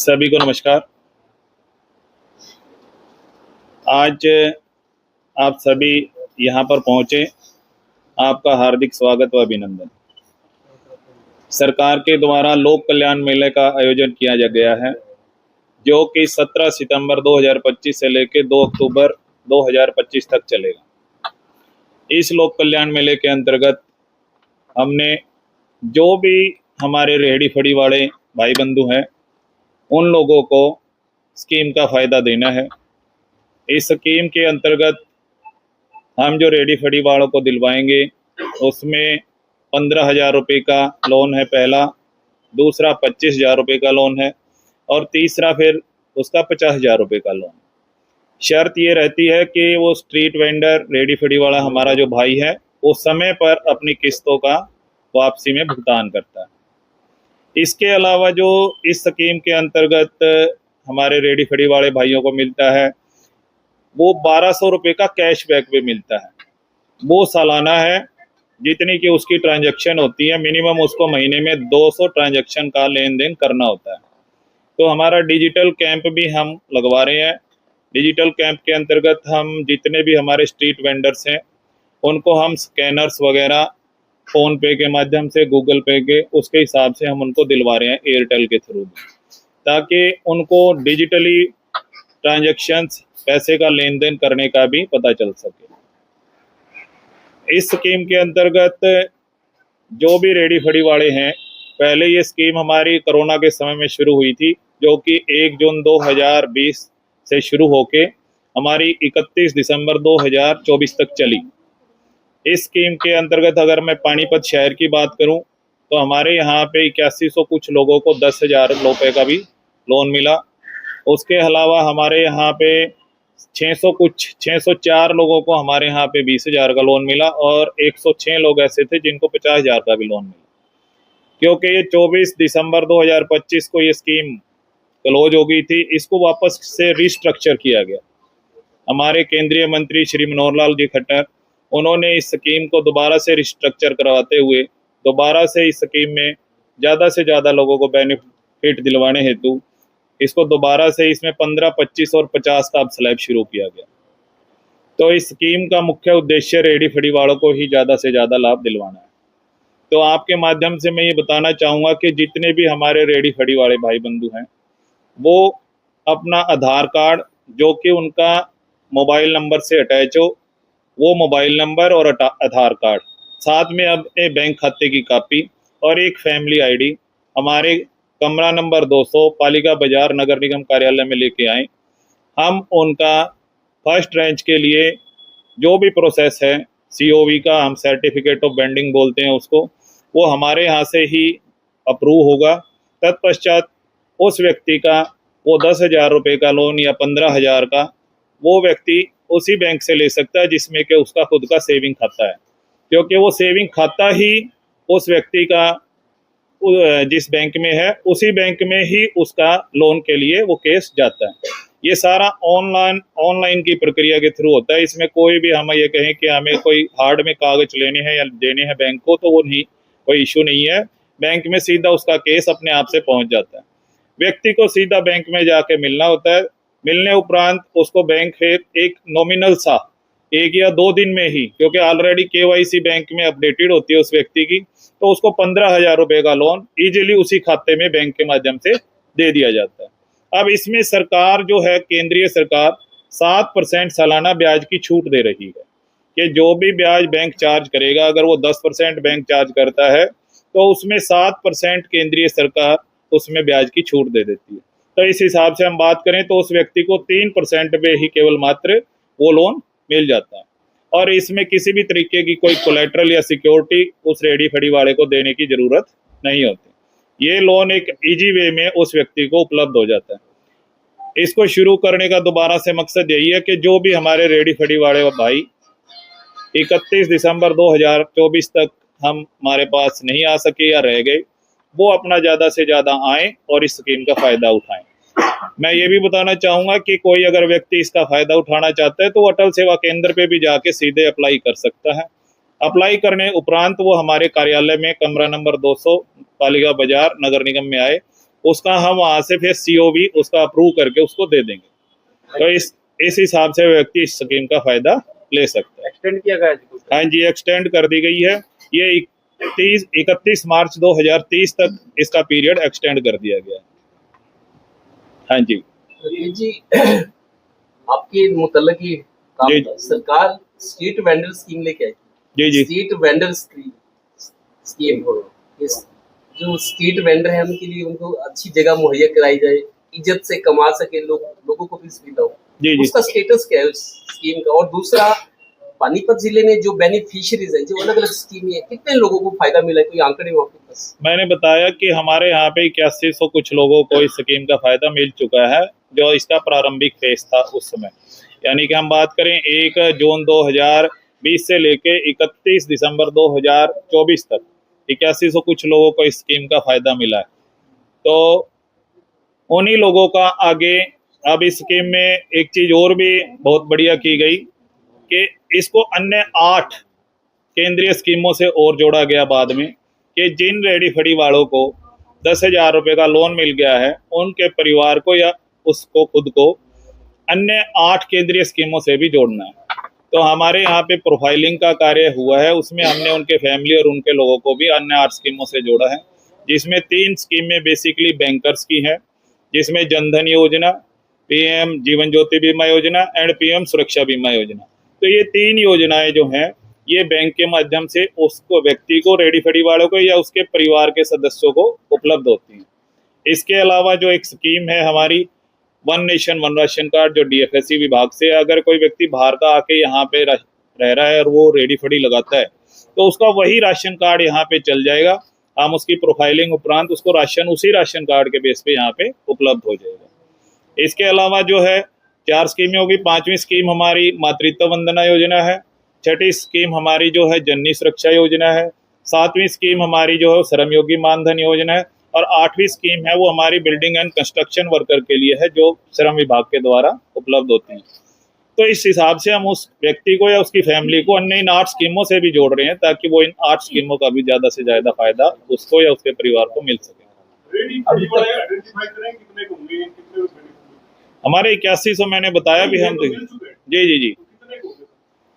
सभी को नमस्कार। आज आप सभी यहाँ पर पहुँचे, आपका हार्दिक स्वागत व अभिनंदन। सरकार के द्वारा लोक कल्याण मेले का आयोजन किया गया है, जो कि 17 सितंबर 2025 से लेकर 2 अक्टूबर 2025 तक चलेगा। इस लोक कल्याण मेले के अंतर्गत हमने जो भी हमारे रेहड़ी फड़ी वाले भाई बंधु हैं, उन लोगों को स्कीम का फ़ायदा देना है। इस स्कीम के अंतर्गत हम जो रेहड़ी फड़ी वालों को दिलवाएंगे, उसमें 15,000 रुपये का लोन है पहला, दूसरा 25,000 रुपये का लोन है और तीसरा फिर उसका 50,000 रुपये का लोन। शर्त ये रहती है कि वो स्ट्रीट वेंडर रेहड़ी फड़ी वाला हमारा जो भाई है, वो समय पर अपनी किस्तों का वापसी में भुगतान करता है। इसके अलावा जो इस स्कीम के अंतर्गत हमारे रेहड़ी फड़ी वाले भाइयों को मिलता है, वो 1,200 रुपये का कैशबैक भी मिलता है। वो सालाना है, जितनी कि उसकी ट्रांजैक्शन होती है, मिनिमम उसको महीने में 200 ट्रांजैक्शन का लेन देन करना होता है। तो हमारा डिजिटल कैंप भी हम लगवा रहे हैं। डिजिटल कैंप के अंतर्गत हम जितने भी हमारे स्ट्रीट वेंडर्स हैं, उनको हम स्कैनर्स वगैरह फ़ोन पे के माध्यम से, गूगल पे के उसके हिसाब से हम उनको दिलवा रहे हैं एयरटेल के थ्रू, ताकि उनको डिजिटली ट्रांजैक्शंस, पैसे का लेन देन करने का भी पता चल सके। इस स्कीम के अंतर्गत जो भी रेहड़ी फड़ी वाले हैं, पहले ये स्कीम हमारी कोरोना के समय में शुरू हुई थी, जो कि 1 जून 2020 से शुरू होके हमारी 31 दिसंबर 2024 तक चली। इस स्कीम के अंतर्गत अगर मैं पानीपत शहर की बात करूं, तो हमारे यहाँ पे 8100 कुछ लोगों को 10,000 रुपये का भी लोन मिला। उसके अलावा हमारे यहाँ पे 604 लोगों को हमारे यहाँ पे 20,000 का लोन मिला और 106 लोग ऐसे थे जिनको 50,000 का भी लोन मिला। क्योंकि ये 24 दिसंबर 2025 को ये स्कीम क्लोज हो गई थी, इसको वापस से रिस्ट्रक्चर किया गया। हमारे केंद्रीय मंत्री श्री मनोहर लाल जी खट्टर, उन्होंने इस स्कीम को दोबारा से रिस्ट्रक्चर करवाते हुए दोबारा से इस स्कीम में ज़्यादा से ज़्यादा लोगों को बेनिफिट दिलवाने हेतु इसको दोबारा से इसमें 15, 25 और 50 का अब स्लैब शुरू किया गया। तो इस स्कीम का मुख्य उद्देश्य रेहड़ी फड़ी वालों को ही ज़्यादा से ज़्यादा लाभ दिलवाना है। तो आपके माध्यम से मैं ये बताना चाहूँगा कि जितने भी हमारे रेहड़ी फड़ी वाले भाई बंधु हैं, वो अपना आधार कार्ड, जो कि उनका मोबाइल नंबर से अटैच हो, वो मोबाइल नंबर और आधार कार्ड, साथ में अपने बैंक खाते की कॉपी और एक फैमिली आईडी हमारे कमरा नंबर 200 पालिका बाजार नगर निगम कार्यालय में लेके आएँ। हम उनका फर्स्ट रेंज के लिए जो भी प्रोसेस है, COV का, हम सर्टिफिकेट ऑफ वेंडिंग बोलते हैं उसको, वो हमारे यहाँ से ही अप्रूव होगा। तत्पश्चात उस व्यक्ति का वो 10,000 रुपये का लोन या 15,000 का वो व्यक्ति उसी बैंक से ले सकता है जिसमें कि उसका खुद का सेविंग खाता है, क्योंकि वो सेविंग खाता ही उस व्यक्ति का जिस बैंक में है, उसी बैंक में ही उसका लोन के लिए वो केस जाता है। ये सारा ऑनलाइन की प्रक्रिया के थ्रू होता है। इसमें कोई भी हम ये कहें कि हमें कोई हार्ड में कागज लेने हैं या देने हैं बैंक को, तो वो नहीं, कोई इशू नहीं है। बैंक में सीधा उसका केस अपने आप से पहुंच जाता है। व्यक्ति को सीधा बैंक में जाके मिलना होता है। मिलने उपरांत उसको बैंक फिर एक नॉमिनल सा 1 या 2 दिन में ही, क्योंकि ऑलरेडी KYC बैंक में अपडेटेड होती है उस व्यक्ति की, तो उसको 15,000 रुपये का लोन इजीली उसी खाते में बैंक के माध्यम से दे दिया जाता है। अब इसमें सरकार जो है, केंद्रीय सरकार 7% सालाना ब्याज की छूट दे रही है कि जो भी ब्याज बैंक चार्ज करेगा, अगर वो 10% बैंक चार्ज करता है, तो उसमें 7% केंद्रीय सरकार उसमें ब्याज की छूट दे देती है। तो इस हिसाब से हम बात करें तो उस व्यक्ति को 3% पे ही केवल मात्र वो लोन मिल जाता है, और इसमें किसी भी तरीके की कोई कोलेट्रल या सिक्योरिटी उस रेहड़ी फड़ी वाले को देने की ज़रूरत नहीं होती। ये लोन एक इजी वे में उस व्यक्ति को उपलब्ध हो जाता है। इसको शुरू करने का दोबारा से मकसद यही है कि जो भी हमारे रेहड़ी फड़ी वाले भाई 31 दिसंबर 2024 तक हमारे पास नहीं आ सके या रह गए, वो अपना ज़्यादा से ज़्यादा आएँ और इस स्कीम का फ़ायदा उठाएं। मैं ये भी बताना चाहूँगा कि कोई अगर व्यक्ति इसका फ़ायदा उठाना चाहता है, तो वो अटल सेवा केंद्र पे भी जाके सीधे अप्लाई कर सकता है। अप्लाई करने उपरांत वो हमारे कार्यालय में कमरा नंबर 200 पालिका बाजार नगर निगम में आए, उसका हम वहां से फिर COV उसका अप्रूव करके उसको दे देंगे। तो इस हिसाब से व्यक्ति इस स्कीम का फायदा ले सकता है। एक्सटेंड किया गया है? हाँ जी, एक्सटेंड कर दी गई है। ये 31 मार्च 2030 तक इसका पीरियड एक्सटेंड कर दिया गया है। हाँ जी जी आपके मुतल्लिक ही काम सरकार स्ट्रीट वेंडर स्कीम लेके आई। जी स्ट्रीट वेंडर स्कीम जो स्ट्रीट वेंडर है उनके लिए उनको अच्छी जगह मुहैया कराई जाए, इज्जत से कमा सके लोगों को भी सुविधा हो। उसका स्टेटस क्या है उस स्कीम का? और दूसरा, पानीपत जिले में जो बेनिफिशियरीज है, जो अलग अलग स्कीम है, कितने लोगों को फायदा मिला है? कोई आंकड़े आपके पास? मैंने बताया कि हमारे यहाँ पे 8100 कुछ लोगों को इस स्कीम का फायदा मिल चुका है, जो इसका प्रारंभिक फेज था उस समय। यानी कि हम बात करें 1 जून 2020 से लेके 31 दिसंबर 2024 तक 8100 कुछ लोगों को इस स्कीम का फायदा मिला है। तो उन्हीं लोगों का आगे अब इस स्कीम में एक चीज और भी बहुत बढ़िया की गई कि इसको अन्य 8 केंद्रीय स्कीमों से और जोड़ा गया बाद में, कि जिन रेडी फड़ी वालों को 10,000 रुपये का लोन मिल गया है, उनके परिवार को या उसको खुद को अन्य 8 केंद्रीय स्कीमों से भी जोड़ना है। तो हमारे यहाँ पे प्रोफाइलिंग का कार्य हुआ है, उसमें हमने उनके फैमिली और उनके लोगों को भी अन्य 8 स्कीमों से जोड़ा है, जिसमें 3 स्कीमें बेसिकली बैंकर्स की हैं, जिसमें जनधन योजना, PM जीवन ज्योति बीमा योजना एंड PM सुरक्षा बीमा योजना। तो ये 3 योजनाएं जो हैं ये बैंक के माध्यम से उसको व्यक्ति को, रेडी फड़ी वालों को या उसके परिवार के सदस्यों को उपलब्ध होती हैं। इसके अलावा जो एक स्कीम है हमारी one nation one ration card, जो DFSC विभाग से, अगर कोई व्यक्ति बाहर का आके यहाँ पे रह रहा है और वो रेडी फड़ी लगाता है तो उसका वही राशन कार्ड यहाँ पे चल जाएगा। हम उसकी प्रोफाइलिंग उपरांत उसको राशन उसी राशन कार्ड के बेस पे यहाँ पे उपलब्ध हो जाएगा। इसके अलावा जो है 4 स्कीमें होगी। 5वीं स्कीम हमारी मातृत्व वंदना योजना है। 6ठी स्कीम हमारी जो है जननी सुरक्षा योजना है। 7वीं स्कीम हमारी जो है श्रमयोगी मानधन योजना है। और 8वीं स्कीम है वो हमारी बिल्डिंग एंड कंस्ट्रक्शन वर्कर के लिए है, जो श्रम विभाग के द्वारा उपलब्ध होती है। तो इस हिसाब से हम उस व्यक्ति को या उसकी फैमिली को अन्य इन 8 स्कीमों से भी जोड़ रहे हैं, ताकि वो इन 8 स्कीमों का भी ज्यादा से ज्यादा फायदा उसको या उसके परिवार को मिल सके। हमारे 8100 मैंने बताया भी हम। जी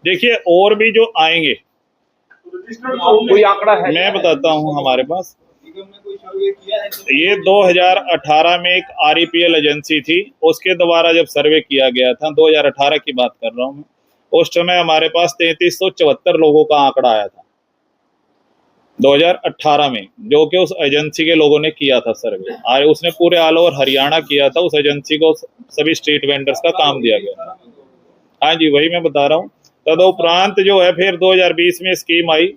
देखिए और भी जो आएंगे कोई आंकड़ा है? मैं बताता हूँ हमारे पास। ये 2018 में एक REPL एजेंसी थी, उसके द्वारा जब सर्वे किया गया था, 2018 की बात कर रहा हूँ मैं, उस समय हमारे पास 3374 लोगों का आंकड़ा आया था 2018 में, जो कि उस एजेंसी के लोगों ने किया था सर्वे। और उसने पूरे ऑल ओवर हरियाणा किया था। उस एजेंसी को सभी स्ट्रीट वेंडर्स का काम दिया गया था। हाँ जी, वही मैं बता रहा हूँ। तदुपरांत जो है फिर 2020 में स्कीम आई।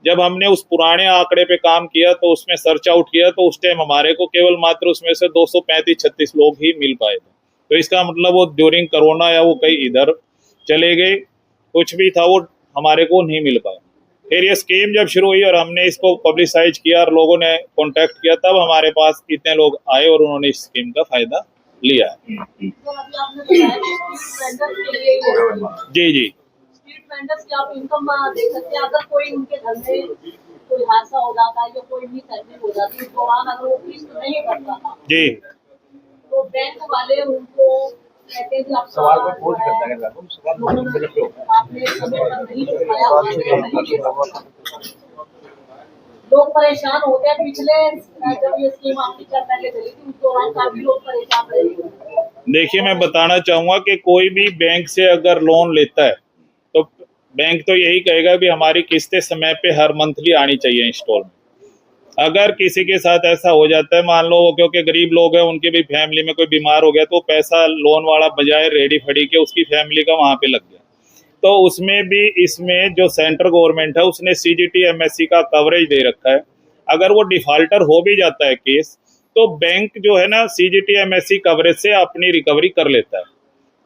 जब हमने उस पुराने आंकड़े पे काम किया तो उसमें सर्च आउट किया, तो उस टाइम हमारे को केवल मात्र उसमें से 235-36 लोग ही मिल पाए थे। तो इसका मतलब वो ड्यूरिंग कोरोना या वो कहीं इधर चले गए, कुछ भी था वो हमारे को नहीं मिल पाया। फिर ये स्कीम जब शुरू हुई और हमने इसको पब्लिसाइज किया और लोगों ने कॉन्टेक्ट किया, तब हमारे पास इतने लोग आए और उन्होंने इस स्कीम का फायदा लिया। जी वेंडर्स की आप इनकम देख सकते हैं। अगर कोई उनके घर में कोई हादसा हो जाता है या कोई भी तकलीफ हो जाती है, तो अगर वो किस्त नहीं करता था जी, तो बैंक वाले उनको कहते हैं कि आप सवाल को पूछ करता है, आपने समय पर नहीं चुकाया। लोग परेशान होते हैं। पिछले जब ये स्कीम आपकी पहले चली थी उस दौरान काफी लोग परेशान रहे। देखिए मैं बताना चाहूंगा कि कोई भी बैंक से अगर लोन लेता है तो बैंक तो यही कहेगा कि हमारी किस्तें समय पे हर मंथली आनी चाहिए इंस्टॉलमेंट। अगर किसी के साथ ऐसा हो जाता है, मान लो क्योंकि गरीब लोग हैं, उनके भी फैमिली में कोई बीमार हो गया, तो पैसा लोन वाला बजाय रेडी फड़ी के उसकी फैमिली का वहां पे लग गया, तो उसमें भी इसमें जो सेंट्रल गवर्नमेंट है उसने CGT MSE का कवरेज दे रखा है। अगर वो डिफॉल्टर हो भी जाता है केस, तो बैंक जो है ना CGT MSE कवरेज से अपनी रिकवरी कर लेता है।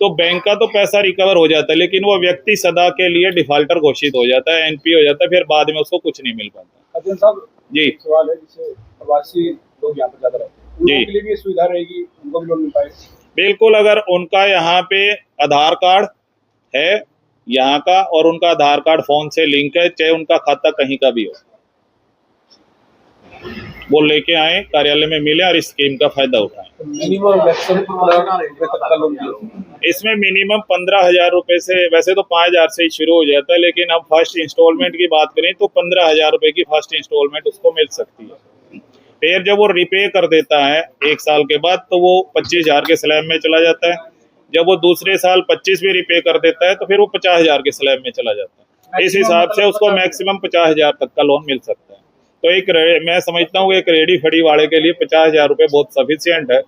तो बैंक का तो पैसा रिकवर हो जाता है, लेकिन वो व्यक्ति सदा के लिए डिफॉल्टर घोषित हो जाता है, NP हो जाता है, फिर बाद में उसको कुछ नहीं मिल पाता। अजय साहब जी, सवाल है, जैसे प्रवासी लोग यहाँ पर ज्यादा रहते हैं, उनके लिए भी सुविधा रहेगी, उनको भी लोन मिल पाएगा? बिल्कुल। अगर उनका यहाँ पे आधार कार्ड है यहाँ का और उनका आधार कार्ड फोन से लिंक है, चाहे उनका खाता कहीं का भी हो, वो लेके आए, कार्यालय में मिले और इस स्कीम का फायदा उठाएं। मिनिमम मैक्सिमम तक का लोन मिलेगा। इसमें मिनिमम 15,000 रुपए से, वैसे तो 5,000 से ही शुरू हो जाता है, लेकिन अब फर्स्ट इंस्टॉलमेंट की बात करें तो 15,000 रुपए की फर्स्ट इंस्टॉलमेंट उसको मिल सकती है। फिर जब वो रिपे कर देता है 1 साल के बाद तो वो 25,000 के स्लैब में चला जाता है। जब वो दूसरे साल 25 भी रिपे कर देता है तो फिर वो 50,000 के स्लैब में चला जाता है। इस हिसाब से उसको मैक्सिमम 50,000 तक का लोन मिल सकता है। तो मैं समझता हूँ एक रेडी फड़ी वाले के लिए 50,000 रुपये बहुत सफिशियंट है।